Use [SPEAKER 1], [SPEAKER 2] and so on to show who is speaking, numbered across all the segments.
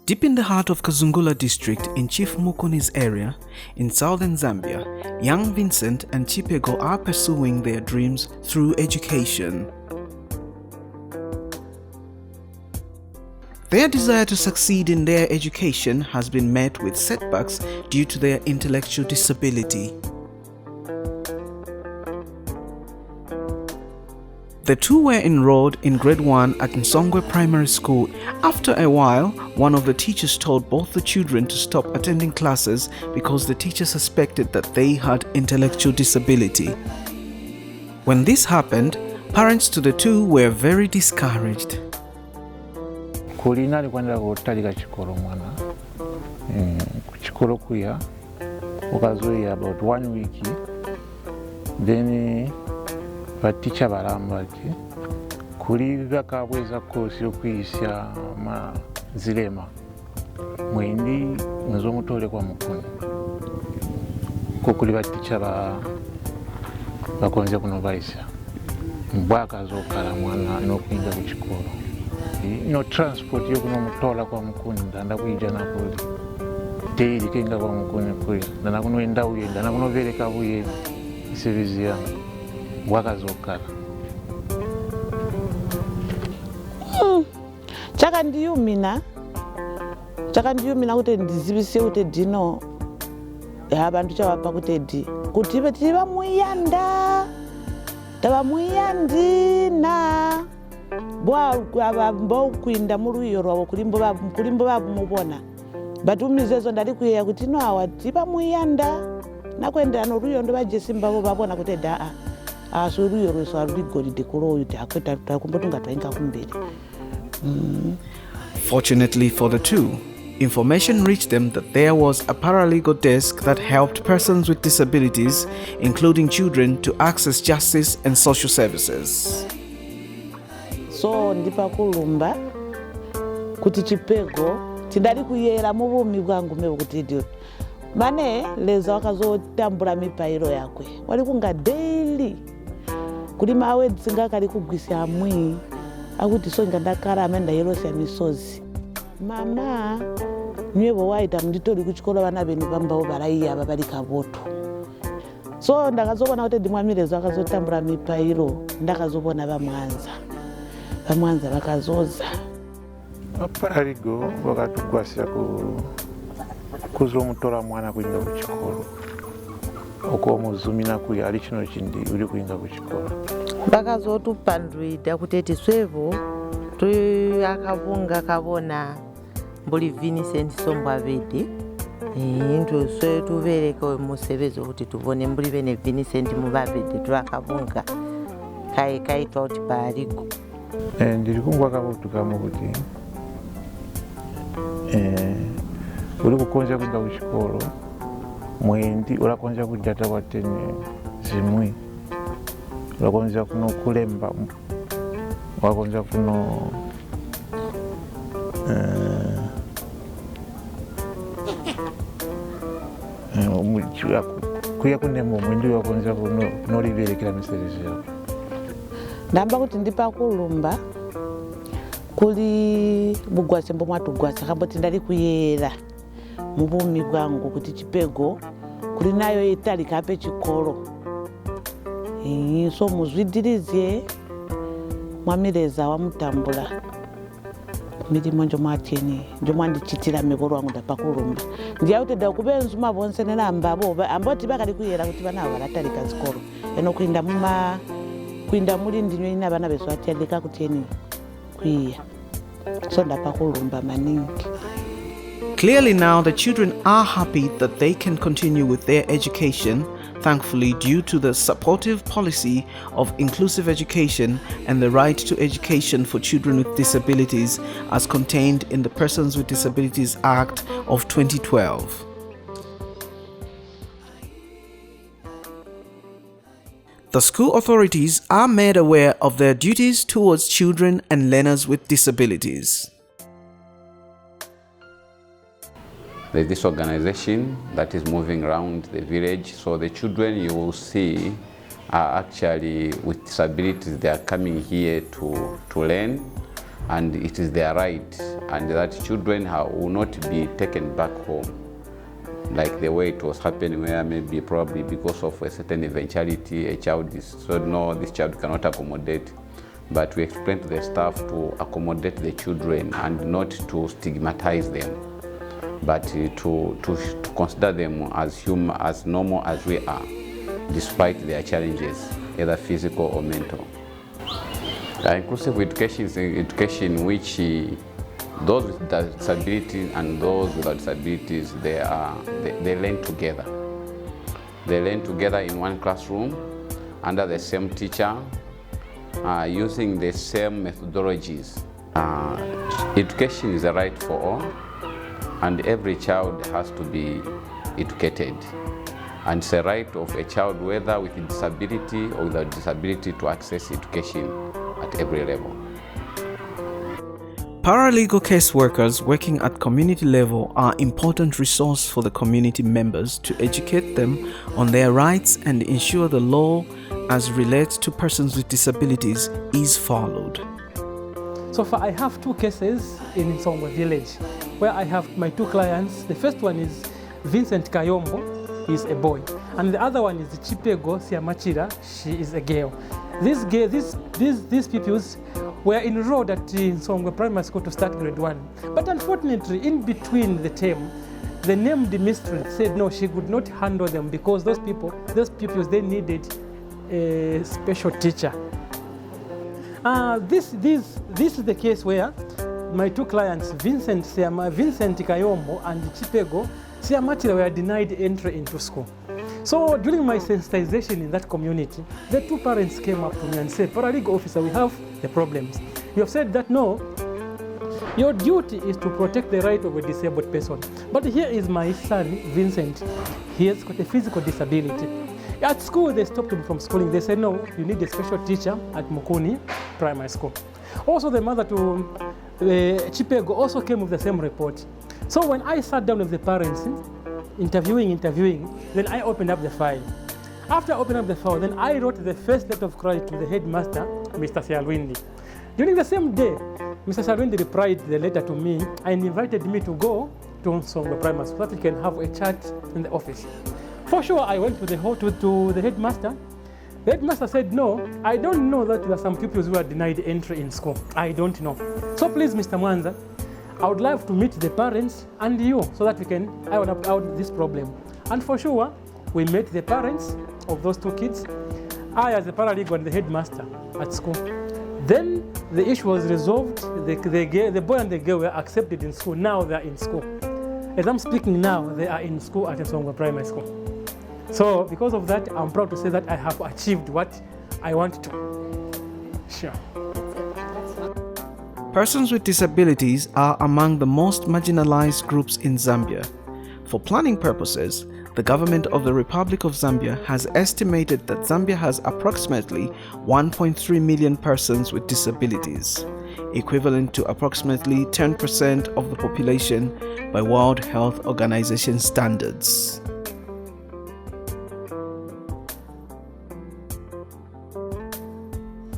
[SPEAKER 1] Deep in the heart of Kazungula district in Chief Mukoni's area in southern Zambia, young Vincent and Chipego are pursuing their dreams through education. Their desire to succeed in their education has been met with setbacks due to their intellectual disability. The two were enrolled in grade 1 at Nsongwe Primary School. After a while, one of the teachers told both the children to stop attending classes because the teacher suspected that they had intellectual disability. When this happened, parents to the two were very discouraged.
[SPEAKER 2] Kulina alikwenda kutalika chikolo mwana kuchikolo kuya ukazoea about 1 week, then baticha baramba ati kuli bakabweza kosi okuyisya zilema mwendi nzo mutole kwa mukuni ko kuli baticha bakonze kuno baisya mbwaka zokala mwana n'okuyinza ku kikolo no transport yo kuno mutola kwa mukuni ndanda kuyija nakuli teiri kenga kwa mukuni kuya ndana kuno enda uye ndana kuno vereka buye service yangu wakazokala
[SPEAKER 3] chakandiyumina kuti ndizivise kuti dino abantu chavapa kuti tiri vamuyanda tavamuyandina bokuinda muruyo rwavo kulimbo vamuvona but umizezo ndari kuyeya kuti ino awa tivamuyanda nakuendera noruyo ndo vajesimbavo vavona kuti daa ruyo rweso harurigoride kuroyo takumbotunga twainga kumberi.
[SPEAKER 1] Fortunately for the two, information reached them that there was a paralegal desk that helped persons with disabilities, including children, to access justice and social services.
[SPEAKER 3] So ndipakulumba kuti Chipego tindari kuyera muvumi bwangu mevo kuti idio mane leza wakazotambura mipairo yakwe wali kunga daily kuri mawe tsinga kari kugwisa amwi akuti so ngandakara amenda yerosya misozi mama nyevo waita munditori kuchikolo vana venu vambavo varaiya vari kavoto so ndakazobona kuti ndimwamirezo akazotambura mipairo ndakazobona vamwanza vakazoza
[SPEAKER 2] Paralegal vakatugwasya kuzomutora mwana kuinga kuchikolo oko muzumina kuya ali chino chindi uri kuinga kuchikolo
[SPEAKER 4] vakazotupandwida kuteti svevo akavunga kavona mbuli Vincent Sombwavede into swe tuvereka musevezo kuti tuvone mbuli vene Vincent Muvavede twakavunga kaitwa kuti Paralegal
[SPEAKER 2] ndiri kungwa kavotukamo kuti uri kukonja kuinga kuchikolo mwendi urakonja kudata kwatene zimwi urakonja kuno kulemba wakonja kuno kuya kunemo mwendi wakonja kuno liberekera miserezi yako
[SPEAKER 3] ndamba kuti ndipakulumba kuli bugwase mbomwatugwasa kamboti ndari kuyera muvumi bwangu kuti Chipego kuri nayo italika ape chikolo so muzvidirize mwamireza wamutambula mirimo njomwateni njomwandichitira mekoro wangu ndapakurumba ndiyakuti dakuvenzu mavonsenena amboti vakari kuyera kuti vana ava varatarika zikoro eno kuinda muri ndinyo ina vana vesu vatalika kuteni kuiya so ndapakurumba maningi.
[SPEAKER 1] Clearly now the children are happy that they can continue with their education, thankfully due to the supportive policy of inclusive education and the right to education for children with disabilities as contained in the Persons with Disabilities Act of 2012. The school authorities are made aware of their duties towards children and learners with disabilities.
[SPEAKER 5] There's this organization that is moving around the village, so the children you will see are actually with disabilities. They are coming here to learn and it is their right, and that children will not be taken back home like the way it was happening, where maybe probably because of a certain eventuality a child is so no, this child cannot accommodate. But we explain to the staff to accommodate the children and not to stigmatize them, but to consider them as human, as normal as we are, despite their challenges, either physical or mental. Inclusive education is education in which those with disabilities and those without disabilities, they learn together. They learn together in one classroom, under the same teacher, using the same methodologies. Education is a right for all, and every child has to be educated. And it's a right of a child, whether with a disability or without disability, to access education at every level.
[SPEAKER 1] Paralegal caseworkers working at community level are important resource for the community members to educate them on their rights and ensure the law as relates to persons with disabilities is followed.
[SPEAKER 6] So far I have 2 cases in Songwe village where I have my 2 clients. The first one is Vincent Kayombo, he is a boy, and the other one is Chipego Siamachira, she is a girl. These pupils were enrolled at Songwe Primary School to start grade 1. But unfortunately, in between the term, the named mistress said no, she could not handle them because those pupils, they needed a special teacher. This is the case where my 2 clients, Vincent Kayombo and Chipego Siamachira, were denied entry into school. So during my sensitization in that community, the 2 parents came up to me and said, "Paralegal officer, we have the problems. You have said that no, your duty is to protect the right of a disabled person. But here is my son, Vincent. He has got a physical disability. At school, they stopped him from schooling. They said, no, you need a special teacher at Mukuni Primary School." Also, the mother to Chipego also came with the same report. So when I sat down with the parents, interviewing, then I opened up the file. After opening up the file, then I wrote the first letter of cry to the headmaster, Mr. Sialwindi. During the same day, Mr. Sialwindi replied the letter to me and invited me to go to Songwe Primary so that we can have a chat in the office. For sure, I went to the headmaster. The headmaster said, no, I don't know that there are some pupils who are denied entry in school. I don't know. So please, Mr. Mwanza, I would like to meet the parents and you so that we can iron out this problem. And for sure, we met the parents of those 2 kids, I as a paralegal and the headmaster at school. Then the issue was resolved. The boy and the girl were accepted in school. Now they are in school. As I'm speaking now, they are in school at Songwe Primary School. So because of that, I'm proud to say that I have achieved what I want to. Sure.
[SPEAKER 1] Persons with disabilities are among the most marginalized groups in Zambia. For planning purposes, the government of the Republic of Zambia has estimated that Zambia has approximately 1.3 million persons with disabilities, equivalent to approximately 10% of the population by World Health Organization standards.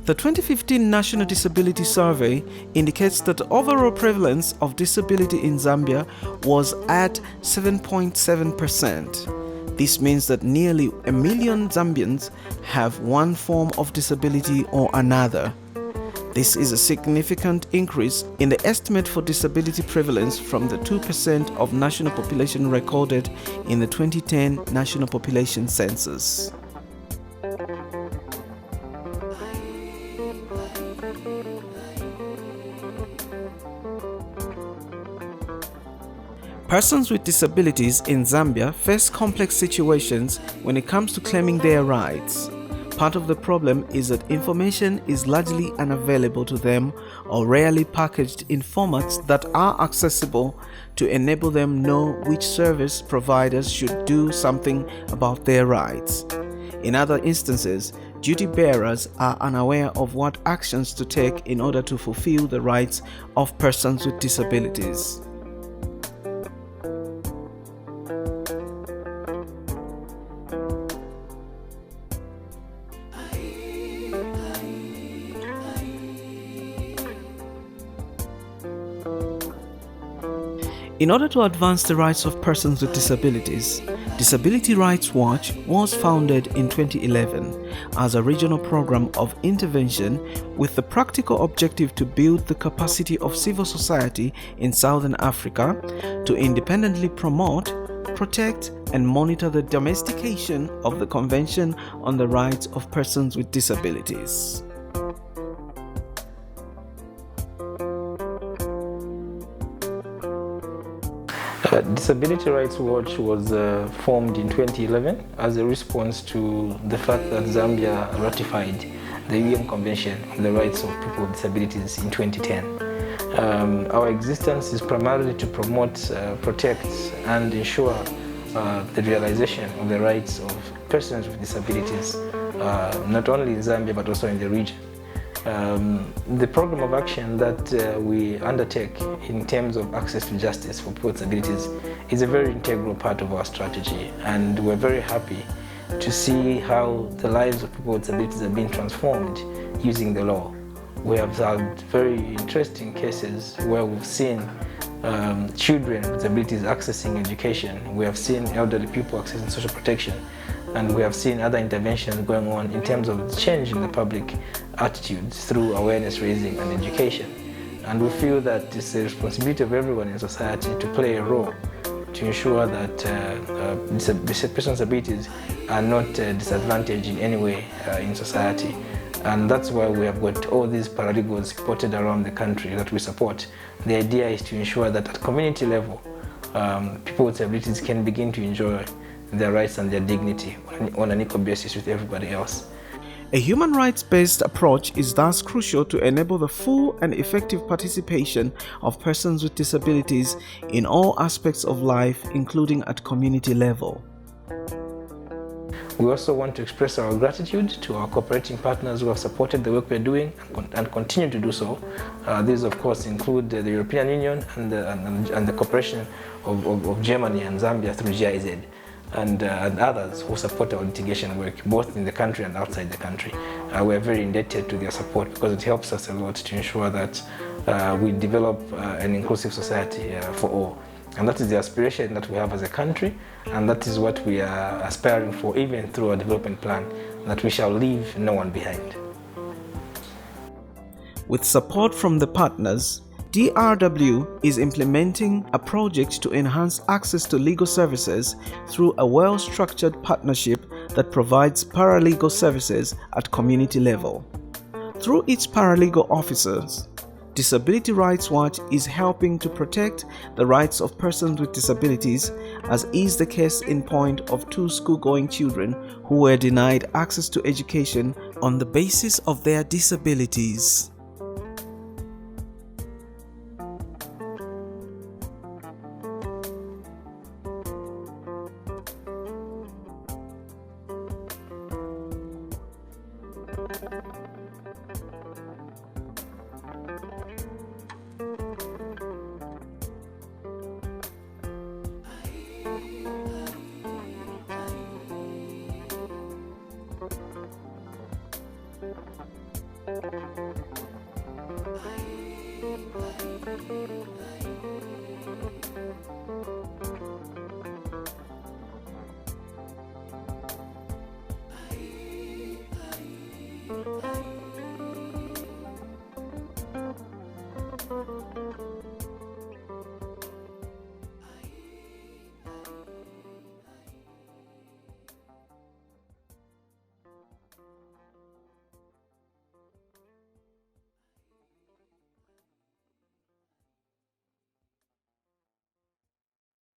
[SPEAKER 1] The 2015 National Disability Survey indicates that the overall prevalence of disability in Zambia was at 7.7%. This means that nearly 1 million Zambians have one form of disability or another. This is a significant increase in the estimate for disability prevalence from the 2% of national population recorded in the 2010 National Population Census. Persons with disabilities in Zambia face complex situations when it comes to claiming their rights. Part of the problem is that information is largely unavailable to them or rarely packaged in formats that are accessible to enable them know which service providers should do something about their rights. In other instances, duty bearers are unaware of what actions to take in order to fulfill the rights of persons with disabilities. In order to advance the rights of persons with disabilities, Disability Rights Watch was founded in 2011 as a regional program of intervention with the practical objective to build the capacity of civil society in Southern Africa to independently promote, protect, and monitor the domestication of the Convention on the Rights of Persons with Disabilities.
[SPEAKER 7] Disability Rights Watch was formed in 2011 as a response to the fact that Zambia ratified the UN Convention on the Rights of People with Disabilities in 2010. Our existence is primarily to promote, protect, and ensure the realization of the rights of persons with disabilities, not only in Zambia but also in the region. The program of action that we undertake in terms of access to justice for people with disabilities is a very integral part of our strategy, and we're very happy to see how the lives of people with disabilities are being transformed using the law. We have had very interesting cases where we've seen children with disabilities accessing education, we have seen elderly people accessing social protection, and we have seen other interventions going on in terms of change in the public attitudes through awareness raising and education. And we feel that it's the responsibility of everyone in society to play a role to ensure that persons with disabilities are not disadvantaged in any way in society. And that's why we have got all these paralegals supported around the country that we support. The idea is to ensure that at community level, people with disabilities can begin to enjoy their rights and their dignity on an equal basis with everybody else.
[SPEAKER 1] A human rights-based approach is thus crucial to enable the full and effective participation of persons with disabilities in all aspects of life, including at community level.
[SPEAKER 7] We also want to express our gratitude to our cooperating partners who have supported the work we're doing and continue to do so. These, of course, include the European Union and the cooperation of Germany and Zambia through GIZ. And others who support our litigation work, both in the country and outside the country. We are very indebted to their support because it helps us a lot to ensure that we develop an inclusive society for all. And that is the aspiration that we have as a country, and that is what we are aspiring for even through our development plan, that we shall leave no one behind.
[SPEAKER 1] With support from the partners, DRW is implementing a project to enhance access to legal services through a well-structured partnership that provides paralegal services at community level. Through its paralegal officers, Disability Rights Watch is helping to protect the rights of persons with disabilities, as is the case in point of 2 school-going children who were denied access to education on the basis of their disabilities.